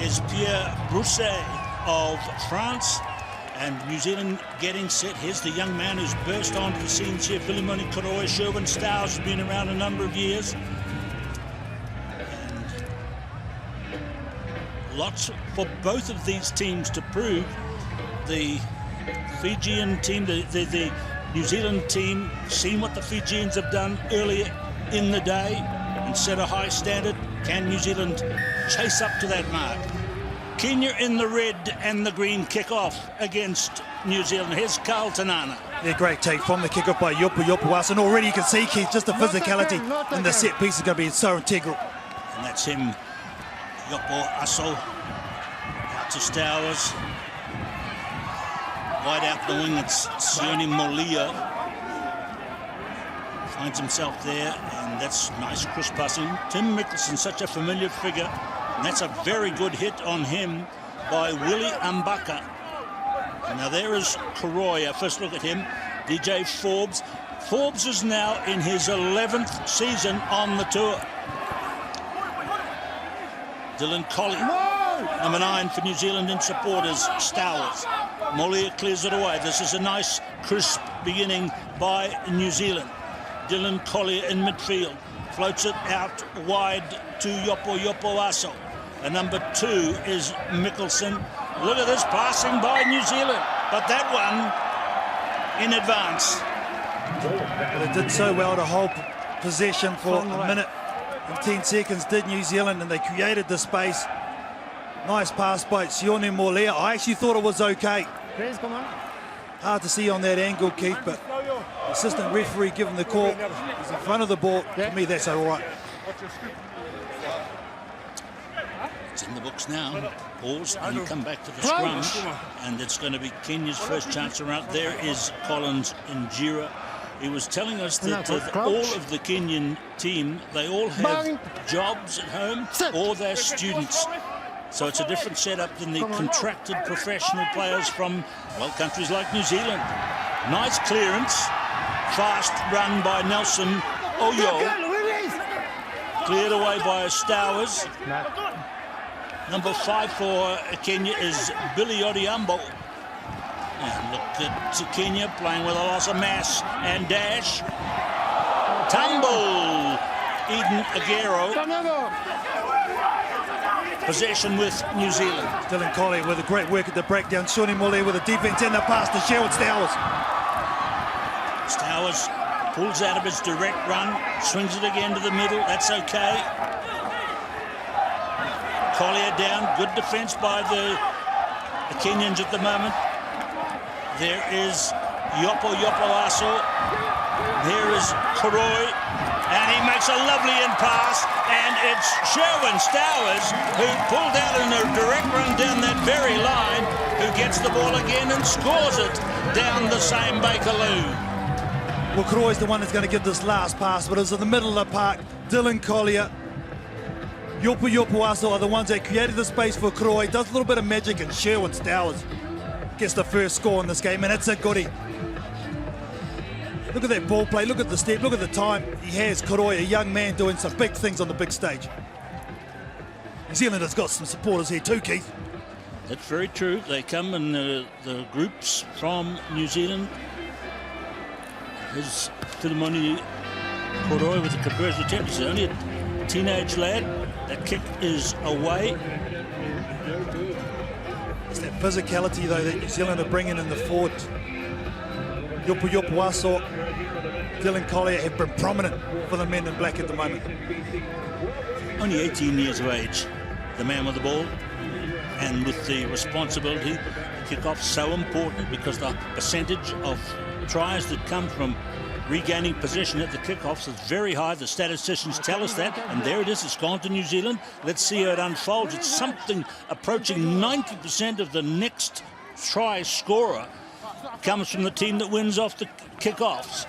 is Pierre Brousset of France. And New Zealand getting set. Here's the young man who's burst onto the scenes here. Philemoni Koroi. Sherwin Stowers has been around a number of years. And lots for both of these teams to prove. The Fijian team, the New Zealand team, seen what the Fijians have done earlier in the day and set a high standard. Can New Zealand chase up to that mark? Kenya in the red and the green kick-off against New Zealand. Here's Carl Tanana. Yeah, great take from the kick-off by Yopu and already you can see, Keith, just the physicality in the set piece is going to be so integral. And that's him, Yopo Aso, out to Stowers. Wide out the wing, it's Sione Molia. Finds himself there, and that's nice cross passing. Tim Mickelson, such a familiar figure. And that's a very good hit on him by Willie Ambaka. Now there is Koroi. Our first look at him. DJ Forbes. Forbes is now in his 11th season on the tour. Dylan Colley, number 9 for New Zealand in supporters. Stowers. Molia clears it away. This is a nice, crisp beginning by New Zealand. Dylan Collier in midfield. Floats it out wide to Yopo Aso. And number 2 is Mickelson. Look at this passing by New Zealand. But that one in advance. But it did so well to hold possession for a minute and 10 seconds, did New Zealand, and they created the space. Nice pass by Sione Molia. I actually thought it was okay. Hard to see on that angle, Keith, but the assistant referee giving the call. He's in front of the ball. To me, that's all right. It's in the books now. Pause and come back to the scrum. And it's going to be Kenya's first chance around. There is Collins Injera. He was telling us that all of the Kenyan team, they all have jobs at home or they're students. So it's a different setup than the contracted professional players from, well, countries like New Zealand. Nice clearance. Fast run by Nelson Oyo. Cleared away by Stowers. Number 5 for Kenya is Billy Odhiambo. And look at Kenya playing with a loss of mass and dash. Tumble. Eden Aguero. Possession with New Zealand. Dylan Colley with a great work at the breakdown. Sione Molia with a defense in the pass to Sherwin Stowers. Stowers pulls out of his direct run, swings it again to the middle. That's okay. Collier down. Good defense by the Kenyans at the moment. There is Yopo Aso. There is Koroi. And he makes a lovely in pass, and it's Sherwin Stowers who pulled out in a direct run down that very line, who gets the ball again and scores it down the same Bakerloo. Well, Koroi's the one that's going to give this last pass, but it's in the middle of the park. Dylan Collier, Yopo Aso are the ones that created the space for Koroi. Does a little bit of magic, and Sherwin Stowers gets the first score in this game, and it's a goodie. Look at that ball play, look at the step, look at the time. He has Koroi, a young man doing some big things on the big stage. New Zealand has got some supporters here too, Keith. That's very true. They come in the groups from New Zealand. Here's Philemoni Koroi with the conversion attempt. He's only a teenage lad. That kick is away. It's that physicality, though, that New Zealand are bringing in the forward. Yopo Aso, Dylan Collier have been prominent for the men in black at the moment. Only 18 years of age, the man with the ball, and with the responsibility. The kick-off so important because the percentage of tries that come from regaining possession at the kickoffs is very high. The statisticians tell us that, and there it is. It's gone to New Zealand. Let's see how it unfolds. It's something approaching 90% of the next try scorer comes from the team that wins off the kickoffs.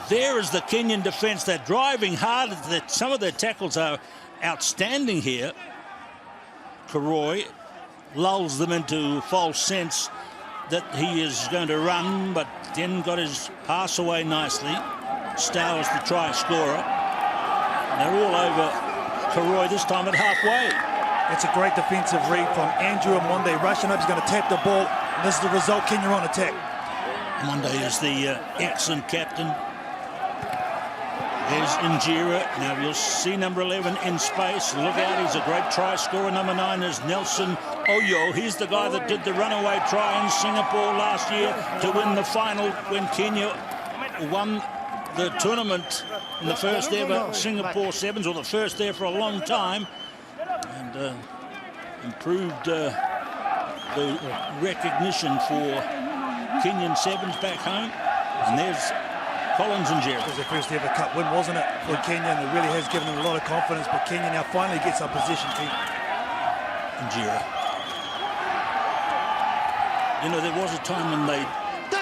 There is the Kenyan defence. They're driving hard. Some of their tackles are outstanding here. Koroi lulls them into false sense that he is going to run, but then got his pass away nicely. Stowers, the try scorer. They're all over Koroi this time at halfway. It's a great defensive read from Andrew Monde. Rushing up, he's going to tap the ball. And this is the result. Kenya on attack. Monde is the excellent captain. There's Injera. Now you'll see number 11 in space. Look out, he's a great try scorer. Number 9 is Nelson Oyo. He's the guy that did the runaway try in Singapore last year to win the final when Kenya won the tournament in the first ever Singapore Sevens, or the first there for a long time, and improved the recognition for Kenyan Sevens back home. And there's Collins Injera. It was their first ever cup win, wasn't it, for Kenya, and it really has given them a lot of confidence. But Kenya now finally gets up position. Injera. You know, there was a time when they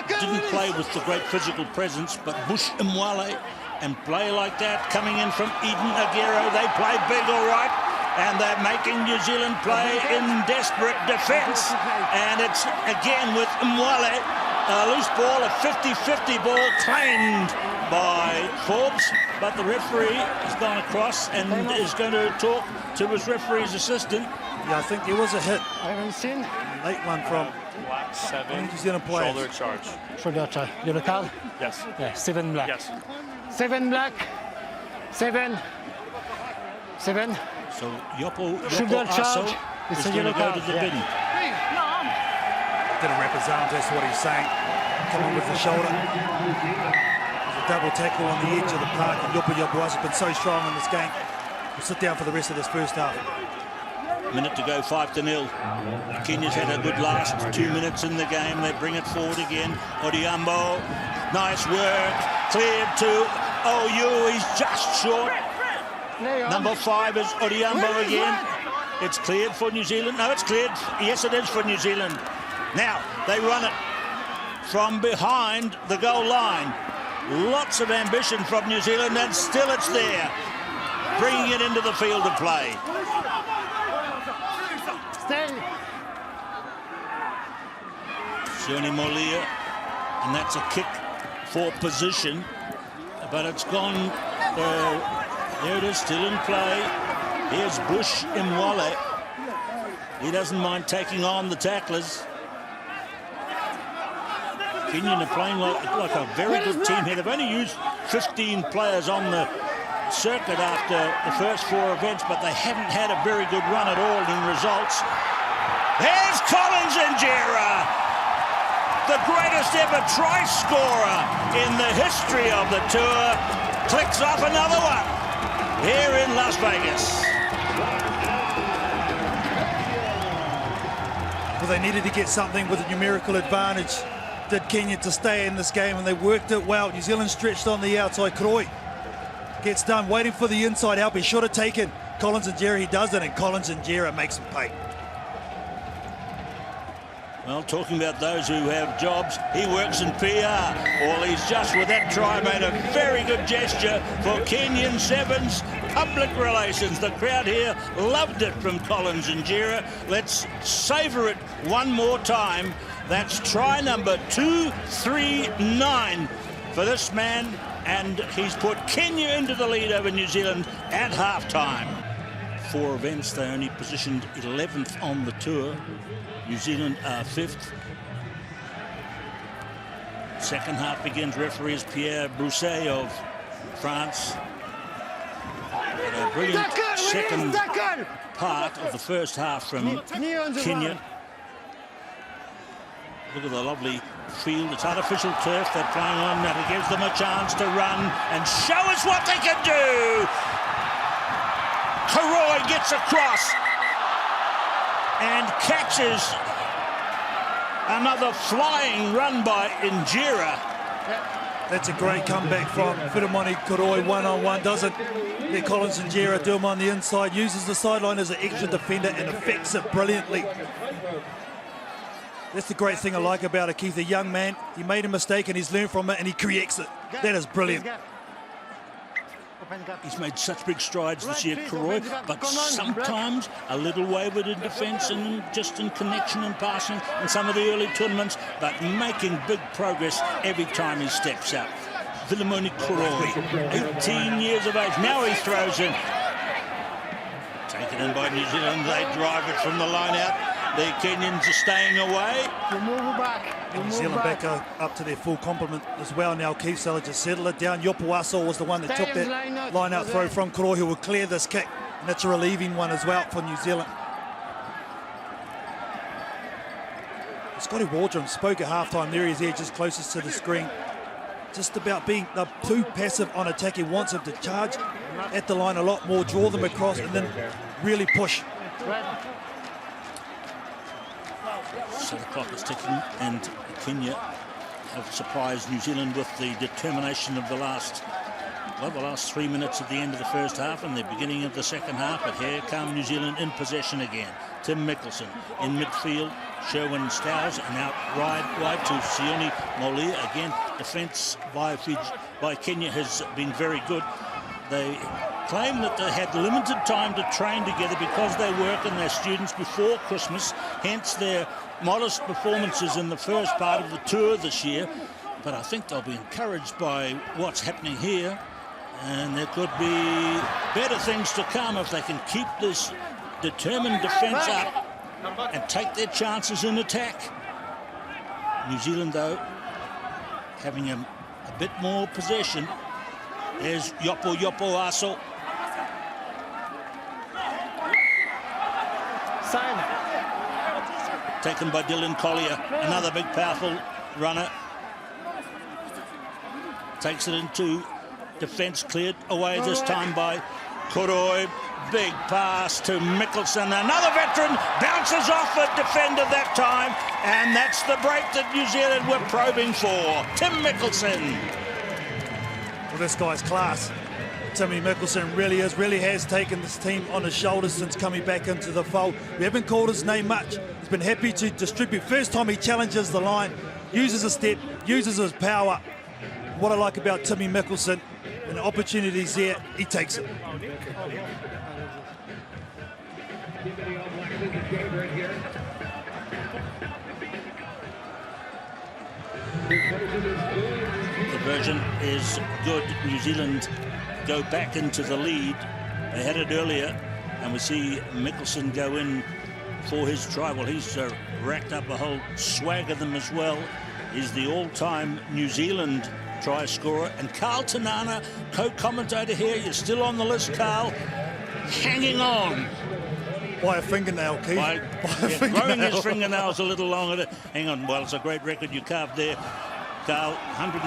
didn't play with the great physical presence, but Bush Mwale and play like that, coming in from Eden Aguero, they play big, all right, and they're making New Zealand play in desperate defence. And it's again with Mwale, a loose ball, a 50-50 ball claimed by Forbes, but the referee has gone across and is going to talk to his referee's assistant. Yeah, I think there was a hit. I haven't seen. Late one from Black 7. New Zealand players. Shoulder charge. Shoulder charge. Yellow card? Yes. Yeah, 7 black. Yes. 7 black. 7. 7. So Yopo Shoulder Aso charge. It's is a going to yellow go card. to the Yeah. bin. Didn't wrap his arms, that's what he's saying. Coming with the shoulder. There's a double tackle on the edge of the park, and Yopo has been so strong in this game. We'll sit down for the rest of this first half. Minute to go, 5-0. Kenya's had a good last 2 minutes in the game. They bring it forward again. Odiambo, nice work. Cleared to OU, he's just short. Number 5 is Odiambo again. It's cleared for New Zealand. No, it's cleared. Yes, it is for New Zealand. Now, they run it from behind the goal line. Lots of ambition from New Zealand, and still it's there. Bringing it into the field of play. Stay. Sione Molia, and that's a kick for position, but it's gone. There it is, still in play. Here's Bush Mwale. He doesn't mind taking on the tacklers. Kenyan are playing like a very good team here. They've only used 15 players on the circuit after the first 4 events, but they haven't had a very good run at all in results. There's Collins Injera, the greatest ever try scorer in the history of the tour, clicks off another one here in Las Vegas. Well, they needed to get something with a numerical advantage, did Kenya, to stay in this game, and they worked it well. New Zealand stretched on the outside. Kroi gets done, waiting for the inside help. He should have taken Collins Injera. He does it, and Collins Injera makes him pay. Well, talking about those who have jobs, he works in PR. All he's just with that try made a very good gesture for Kenyan Sevens public relations. The crowd here loved it from Collins Injera. Let's savour it one more time. That's try number 239 for this man, and he's put Kenya into the lead over New Zealand at half-time. 4 events, they only positioned 11th on the tour. New Zealand are 5th. Second half begins. Referee is Pierre Brousset of France. But a brilliant second part of the first half from Kenya. Look at the lovely field. It's artificial turf they're playing on. That gives them a chance to run and show us what they can do. Karoi gets across and catches another flying run by Injera. That's a great comeback from Firamoni Karoi, one-on-one. Doesn't let Collins Injera do him on the inside. Uses the sideline as an extra defender and affects it brilliantly. That's the great thing I like about it, Keith. A young man, he made a mistake and he's learned from it and he creates it. That is brilliant. He's made such big strides this year, Karoi, but sometimes a little wayward in defence and just in connection and passing in some of the early tournaments, but making big progress every time he steps up. Filamoni Karoi, 18 years of age. Now he throws in. Taken in by New Zealand. They drive it from the line out. The Kenyans are staying away. You move back. You New move Zealand back. back up to their full complement as well now. Keith, so just settle it down. Yopuaso was the one that Stay took in that line out. throw from Koroi, who will clear this kick. And it's a relieving one as well for New Zealand. Scotty Waldron spoke at halftime. There he is, there, just closest to the screen. Just about being too passive on attack. He wants them to charge at the line a lot more, draw them across, and then really push. So the clock is ticking, and Kenya have surprised New Zealand with the determination of the last 3 minutes at the end of the first half and the beginning of the second half. But here come New Zealand in possession again. Tim Mickelson in midfield, Sherwin Stowers, and out wide to Sione Molia. Again, defence by Kenya has been very good. They claim that they had limited time to train together because they work and they're students before Christmas, hence their modest performances in the first part of the tour this year. But I think they'll be encouraged by what's happening here, and there could be better things to come if they can keep this determined defence up and take their chances in attack. New Zealand, though, having a bit more possession. There's Yopuaso. Sign. Taken by Dylan Collier, another big powerful runner. Takes it into defence, cleared away this time by Koroi. Big pass to Mickelson. Another veteran bounces off a defender that time, and that's the break that New Zealand were probing for. Tim Mickelson. Well, this guy's class. Timmy Mickelson really has taken this team on his shoulders since coming back into the fold. We haven't called his name much. He's been happy to distribute. First time he challenges the line, uses a step, uses his power. What I like about Timmy Mickelson, when the opportunity's there, he takes it. Conversion is good. New Zealand go back into the lead. They had it earlier, and we see Mickelson go in for his try. Well, he's racked up a whole swag of them as well. He's the all-time New Zealand try scorer. And Carl Tanana, co-commentator here. You're still on the list, Carl. Hanging on. By a fingernail, Keith. By growing his fingernails a little longer. Hang on. Well, it's a great record you carved there, Carl. 113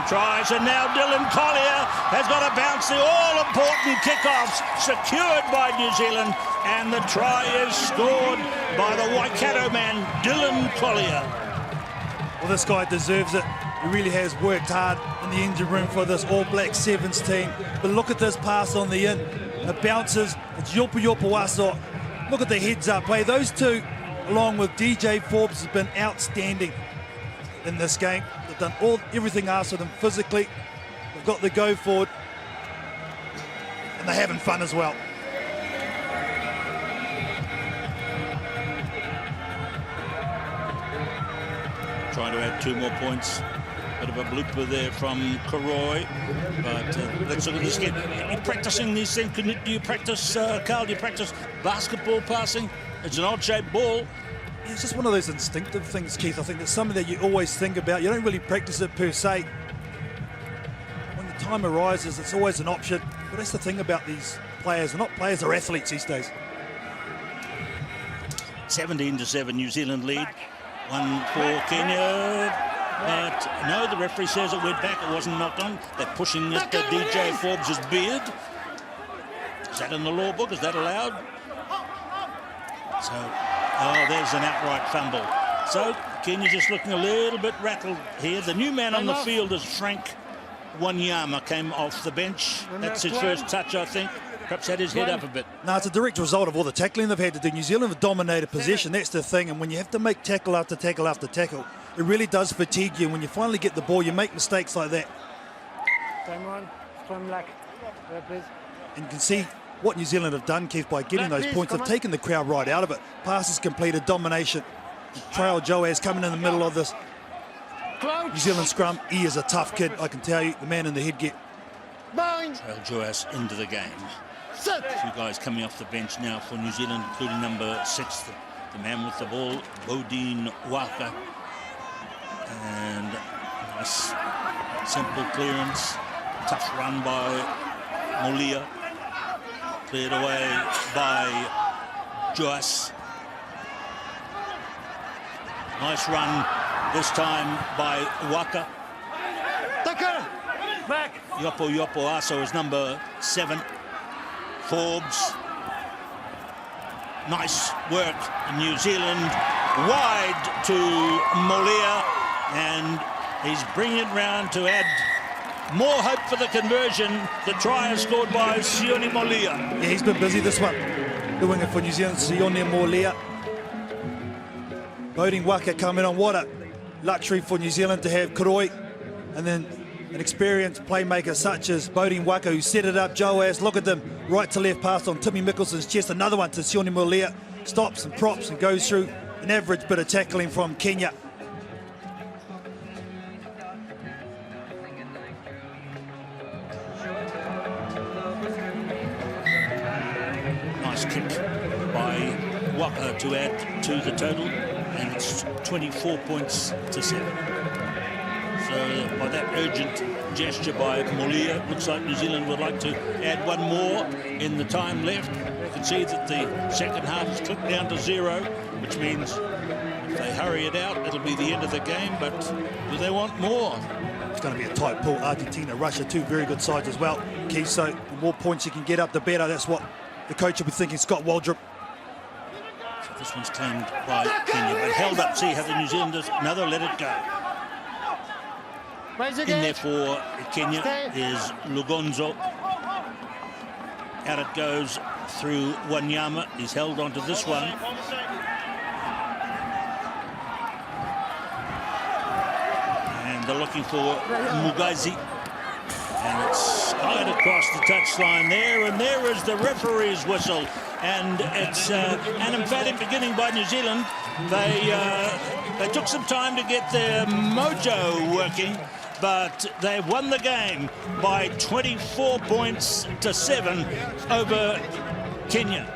tries, and now Dylan Collier has got to bounce the all-important kickoffs secured by New Zealand, and the try is scored by the Waikato man, Dylan Collier. Well, this guy deserves it. He really has worked hard in the engine room for this All Black Sevens team. But look at this pass on the in. It bounces. It's Yopuaso. Look at the heads up play. Those two, along with DJ Forbes, has been outstanding in this game. They've done everything asked of them physically. They've got the go forward, and they're having fun as well. Trying to add 2 more points. Bit of a blooper there from Koroi. But let's look at this again. Are you practicing these things? Do you practice, Carl, do you practice basketball passing? It's an odd-shaped ball. It's just one of those instinctive things, Keith. I think that's something that you always think about. You don't really practice it per se. When the time arises, it's always an option. But that's the thing about these players. They're not players, they're athletes these days. 17-7 New Zealand lead. 1 for Kenya. But no, the referee says it went back. It wasn't knocked on. They're pushing at the DJ Forbes' beard. Is that in the law book? Is that allowed? So, oh, there's an outright fumble. So, Kenya just looking a little bit rattled here. The new man on the field is Frank Wanyama, came off the bench. That's his first touch, I think. Perhaps had his head up a bit. No, it's a direct result of all the tackling they've had to do. New Zealand have dominated possession. That's the thing. And when you have to make tackle after tackle after tackle, it really does fatigue you. When you finally get the ball, you make mistakes like that. Time one. From black. Yeah, please. And you can see what New Zealand have done, Keith, by getting those points. They've taken the crowd right out of it. Passes completed, domination. Trail Joaz coming in the middle of this New Zealand scrum. He is a tough kid, I can tell you. The man in the headgear. Bind. Trail Joaz into the game. Two guys coming off the bench now for New Zealand, including number 6, the man with the ball, Bodine Waka. And nice, simple clearance. Tough run by Molia. Cleared away by Joyce. Nice run this time by Waka. Back. Yopo Aso is number 7. Forbes. Nice work in New Zealand. Wide to Molia. And he's bringing it round to add more hope for the conversion. The try is scored by Sione Molia. Yeah, he's been busy this one. The winger for New Zealand, Sione Molia. Bodine Waka coming on. What a luxury for New Zealand to have Koroi. And then an experienced playmaker such as Bodine Waka, who set it up. Joas, look at them, right to left pass on Timmy Mickelson's chest. Another one to Sione Molia. Stops and props and goes through an average bit of tackling from Kenya. Nice kick by Waka to add to the total, and it's 24 points to 7. So by that urgent gesture by Molia, it looks like New Zealand would like to add one more in the time left. You can see that the second half has clicked down to 0, which means if they hurry it out, it'll be the end of the game. But do they want more? It's going to be a tight pull. Argentina, Russia, two very good sides as well. Kiso, the more points you can get up, the better. That's what the coach will be thinking, Scott Waldrop. So this one's claimed by Kenya, but held up. See how the New Zealanders, another let it go. In there for Kenya is Lugonzo. Out it goes through Wanyama. He's held onto this one. And they're looking for Mugazi. And it's skied across the touchline there, and there is the referee's whistle. And it's an emphatic beginning by New Zealand. They took some time to get their mojo working, but they've won the game by 24 points to 7 over Kenya.